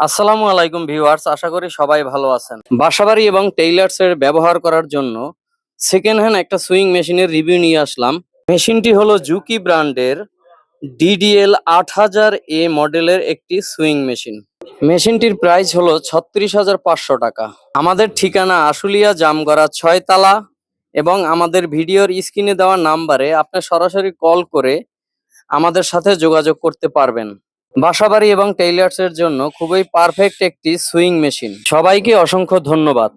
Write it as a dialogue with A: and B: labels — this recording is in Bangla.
A: আসসালামু আলাইকুম ভিউয়ার্স, আশা করি সবাই ভালো আছেন। বাসাবাড়ি এবং টেইলার্স এর ব্যবহার করার জন্য সেকেন্ড হ্যান্ড একটা সুইং মেশিনের রিভিউ নিয়ে আসলাম। মেশিনটি হলো জুকি ব্র্যান্ডের ডিডিএল 8000A মডেলের একটি সুইং মেশিন। মেশিনটির প্রাইস হলো 36,500 টাকা। আমাদের ঠিকানা আশুলিয়া জামগড়া 6 তালা এবং আমাদের ভিডিওর স্ক্রিনে দেওয়া নাম্বারে আপনি সরাসরি কল করে আমাদের সাথে যোগাযোগ করতে পারবেন। বাসাবাড়ি এবং টেইলার্স এর জন্য খুবই পারফেক্ট একটি সুইং মেশিন। সবাইকে অসংখ্য ধন্যবাদ।